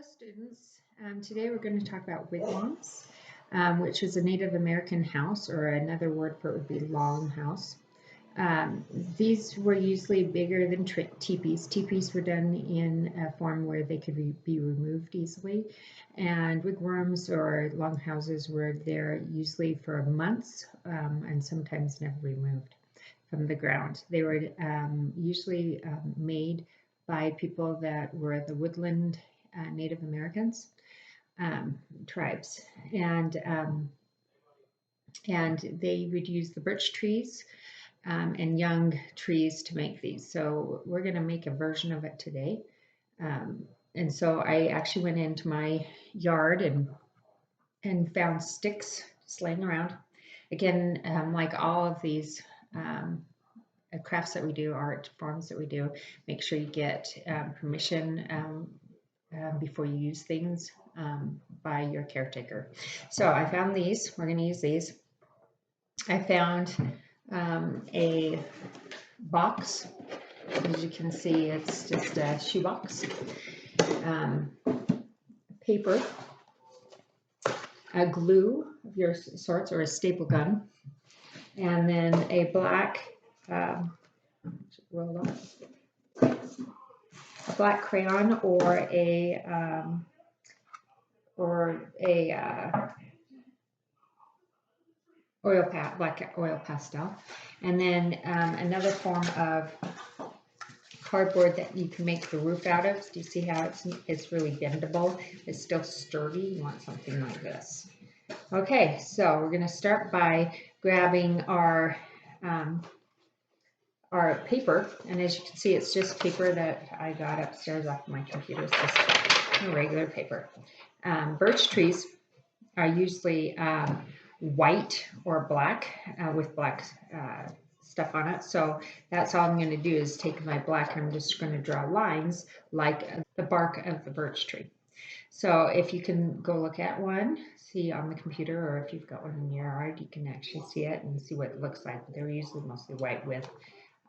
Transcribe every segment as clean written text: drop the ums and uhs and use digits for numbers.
Students, today we're going to talk about wigwams, which is a Native American house, or another word for it would be longhouse. These were usually bigger than teepees. Teepees were done in a form where they could be removed easily, and wigwams or longhouses were there usually for months and sometimes never removed from the ground. They were usually made by people that were the woodland Native Americans tribes, and they would use the birch trees and young trees to make these. So we're going to make a version of it today. And so I actually went into my yard and found sticks just laying around. Again, like all of these crafts that we do, art forms that we do, make sure you get permission before you use things by your caretaker. So I found these. We're going to use these. I found a box. As you can see, it's just a shoebox. Paper, a glue of your sorts, or a staple gun, and then a black roll up. A black crayon or a black oil pastel, and then another form of cardboard that you can make the roof out of. Do you see how it's really bendable? It's still sturdy. You want something like this. Okay, so we're going to start by grabbing our paper, and as you can see, it's just paper that I got upstairs off my computer. It's just regular paper. Birch trees are usually white or black with black stuff on it. So that's all I'm going to do is take my black and I'm just going to draw lines like the bark of the birch tree. So if you can go look at one, see on the computer, or if you've got one in your yard, you can actually see it and see what it looks like. They're usually mostly white with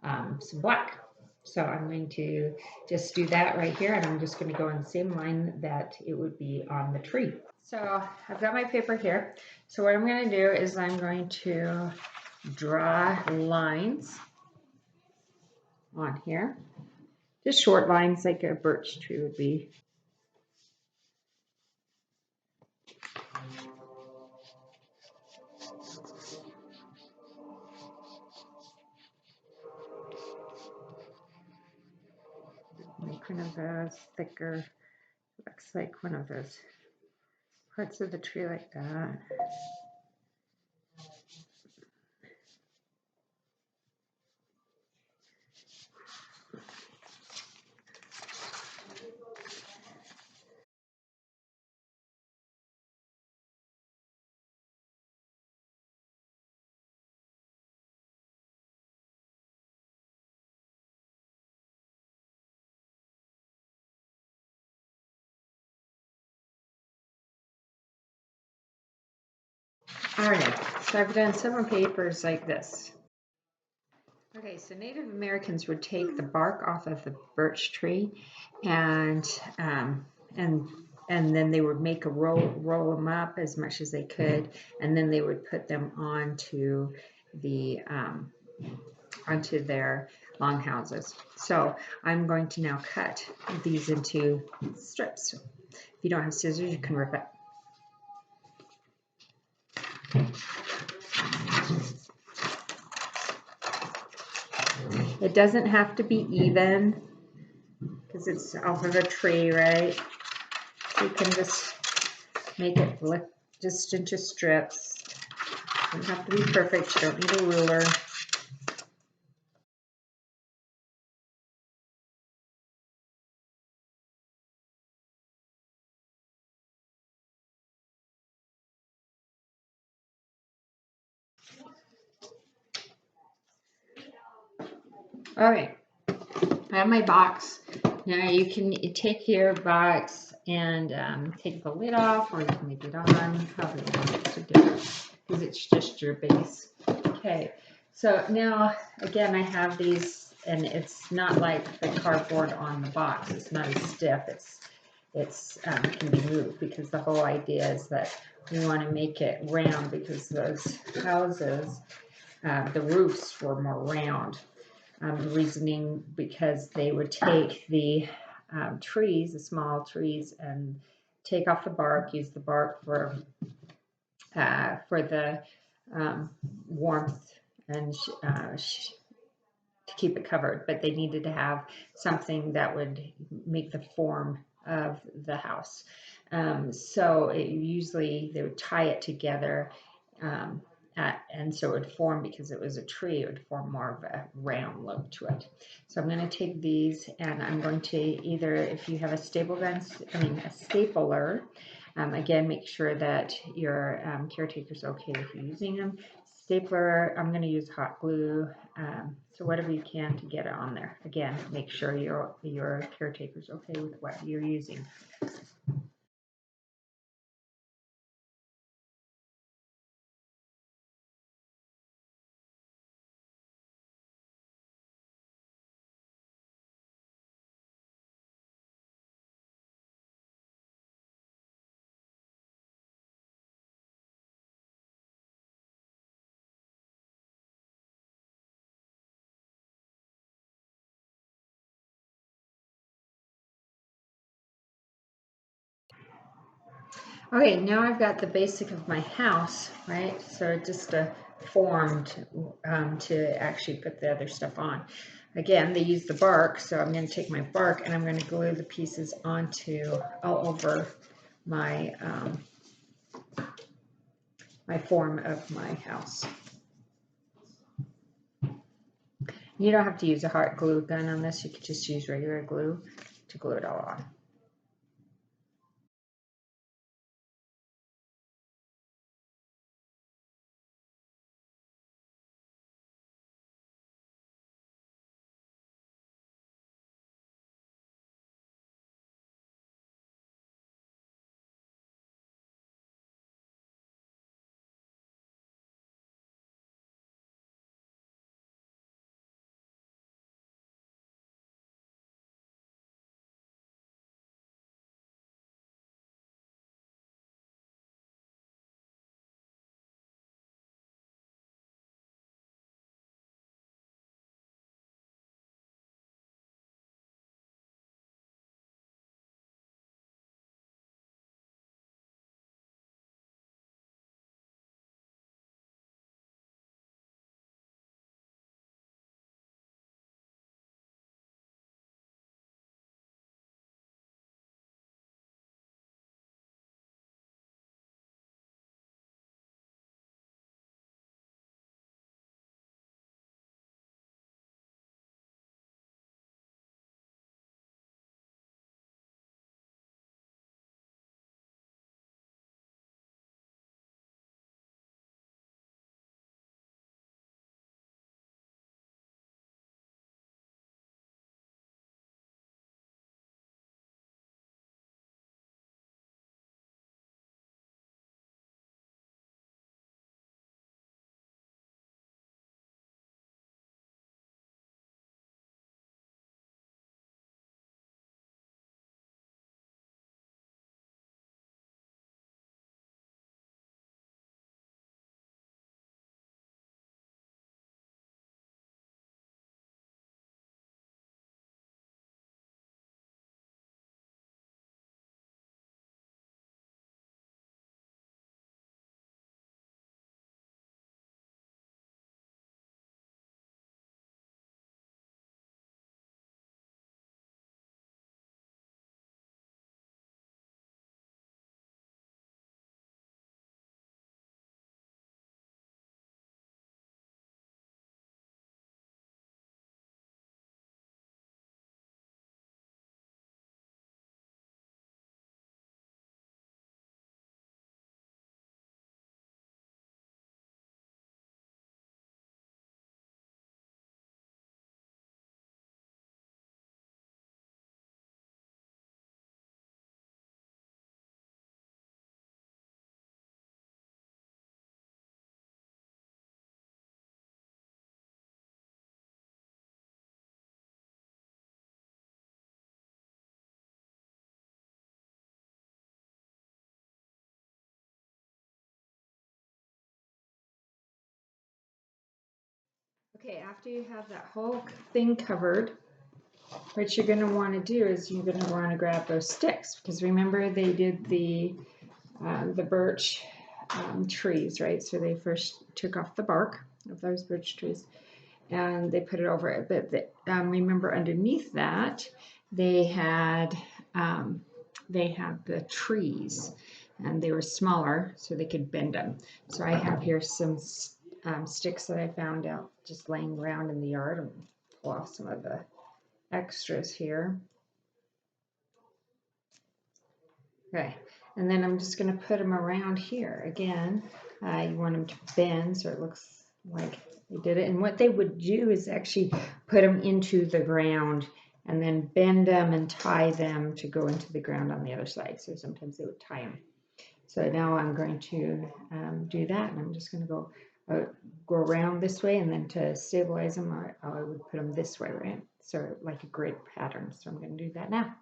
some black. So I'm going to just do that right here, and I'm just going to go in the same line that it would be on the tree. So I've got my paper here. So what I'm going to do is I'm going to draw lines on here. Just short lines like a birch tree would be. Make one of those thicker, looks like one of those parts of the tree like that. All right, so I've done several papers like this. Okay, so Native Americans would take the bark off of the birch tree, and then they would make a roll them up as much as they could, and then they would put them onto their longhouses. So I'm going to now cut these into strips. If you don't have scissors, you can rip it. It doesn't have to be even because it's off of a tree, right? So you can just make it just into strips. It doesn't have to be perfect. You don't need a ruler. All right, I have my box. Now you can take your box and take the lid off, or you can leave it on, however you want to do it, because it's just your base. Okay, so now again I have these, and it's not like the cardboard on the box. It's not as stiff. it's can be moved, because the whole idea is that we want to make it round, because those houses, the roofs were more round. Reasoning because they would take the trees, the small trees, and take off the bark, use the bark for the warmth and to keep it covered, but they needed to have something that would make the form of the house. So usually they would tie it together, and so it would form, because it was a tree, it would form more of a round look to it. So I'm going to take these, and I'm going to either, if you have a stapler, again, make sure that your caretaker's okay with you using them. Stapler, I'm going to use hot glue, so whatever you can to get it on there. Again, make sure your caretaker's okay with what you're using. Okay, now I've got the basic of my house, right? So just a form to actually put the other stuff on. Again, they use the bark, so I'm going to take my bark and I'm going to glue the pieces onto all over my my form of my house. You don't have to use a hot glue gun on this. You could just use regular glue to glue it all on. Okay, after you have that whole thing covered, what you're going to want to do is you're going to want to grab those sticks, because remember they did the birch trees, right? So they first took off the bark of those birch trees and they put it over it. But remember, underneath that they had the trees, and they were smaller, so they could bend them. So I have here some sticks that I found out just laying around in the yard. And pull off some of the extras here. Okay, and then I'm just going to put them around here. Again, you want them to bend so it looks like they did it. And what they would do is actually put them into the ground and then bend them and tie them to go into the ground on the other side. So sometimes they would tie them. So now I'm going to do that, and I'm just going to go around this way, and then to stabilize them, I would put them this way, right? So like a grid pattern. So I'm going to do that now.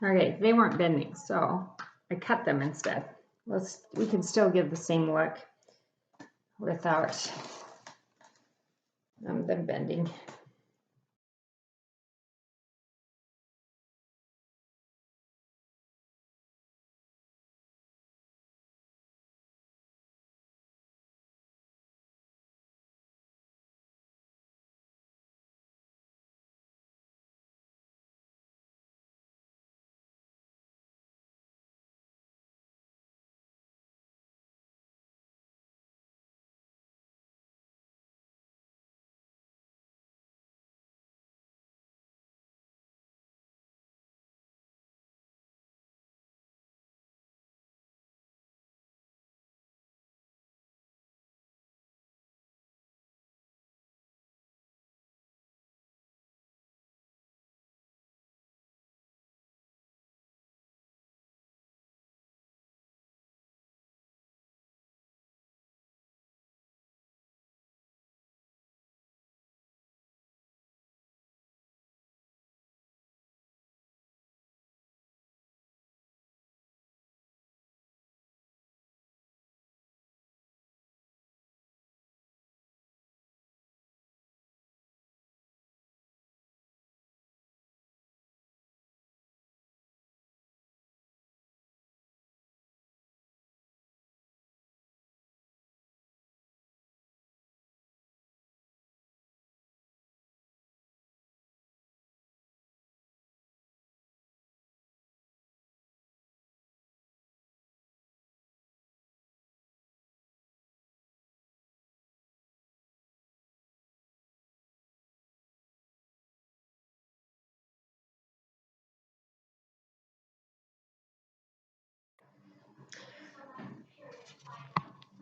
Okay, they weren't bending, so I cut them instead. We can still give the same look without them bending.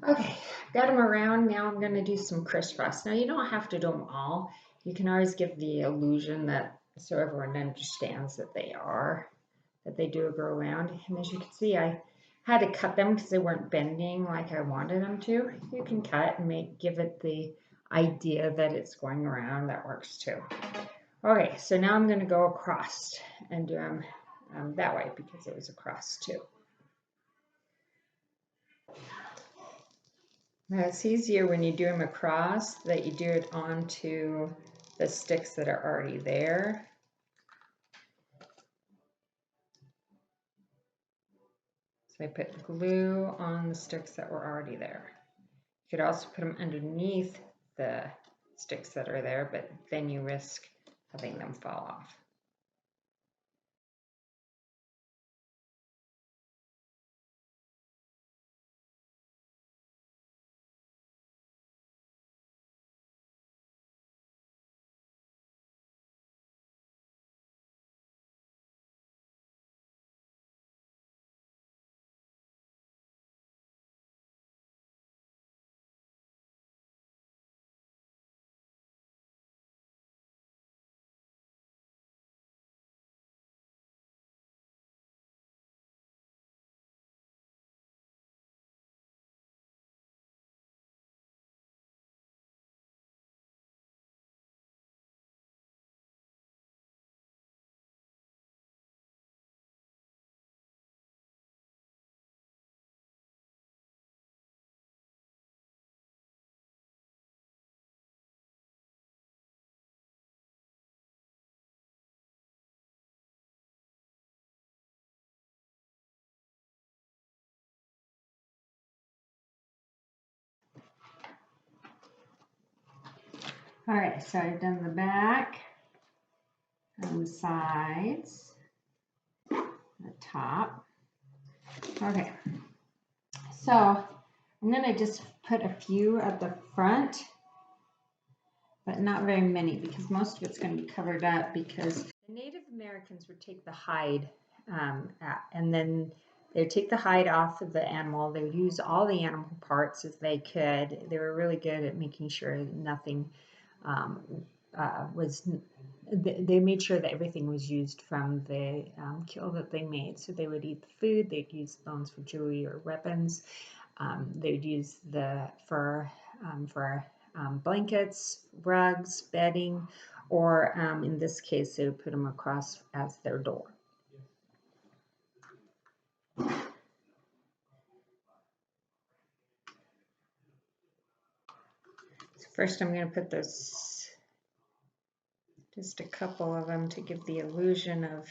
Okay, got them around. Now I'm going to do some crisscross. Now you don't have to do them all. You can always give the illusion that so everyone understands that that they do go around. And as you can see, I had to cut them because they weren't bending like I wanted them to. You can cut and give it the idea that it's going around. That works too. Okay, so now I'm going to go across and do them that way because it was across too. Now it's easier when you do them across that you do it onto the sticks that are already there. So I put glue on the sticks that were already there. You could also put them underneath the sticks that are there, but then you risk having them fall off. All right, so I've done the back and the sides, the top. Okay, so I'm gonna just put a few at the front, but not very many because most of it's gonna be covered up because the Native Americans would take the hide and then they would take the hide off of the animal. They would use all the animal parts as they could. They were really good at making sure nothing they made sure that everything was used from the kill that they made. So they would eat the food, they'd use bones for jewelry or weapons. They would use the fur for blankets, rugs, bedding, or in this case, they would put them across as their door. So first I'm going to put this, just a couple of them to give the illusion of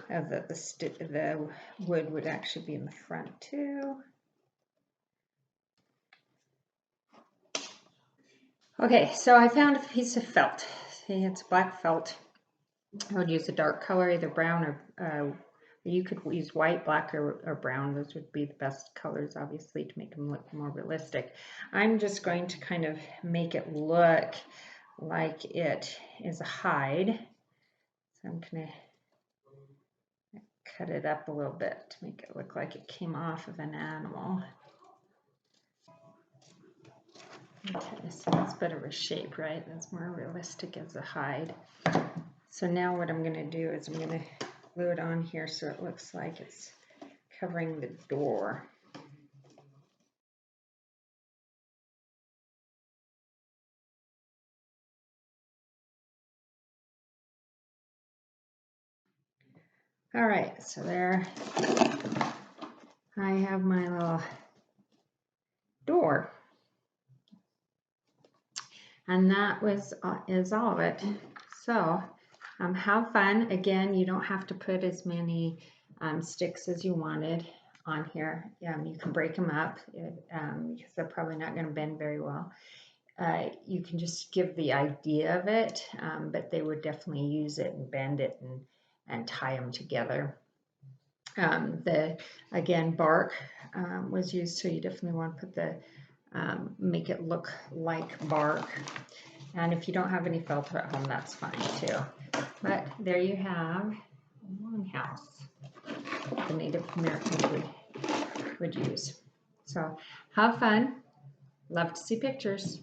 the wood would actually be in the front too. Okay, so I found a piece of felt. See, it's black felt. I would use a dark color, either brown or you could use white, black, or brown. Those would be the best colors, obviously, to make them look more realistic. I'm just going to kind of make it look like it is a hide. So I'm going to cut it up a little bit to make it look like it came off of an animal. Okay, so that's better of a shape, right? That's more realistic as a hide. So now what I'm going to do is I'm going to glue it on here so it looks like it's covering the door. All right, so there I have my little door. And that is all of it. So have fun. Again, you don't have to put as many sticks as you wanted on here. You can break them up because they're probably not going to bend very well. You can just give the idea of it, but they would definitely use it and bend it and tie them together. Again, bark was used, so you definitely want to put make it look like bark. And if you don't have any felt at home, that's fine too. But there you have a longhouse the Native Americans would use. So have fun. Love to see pictures.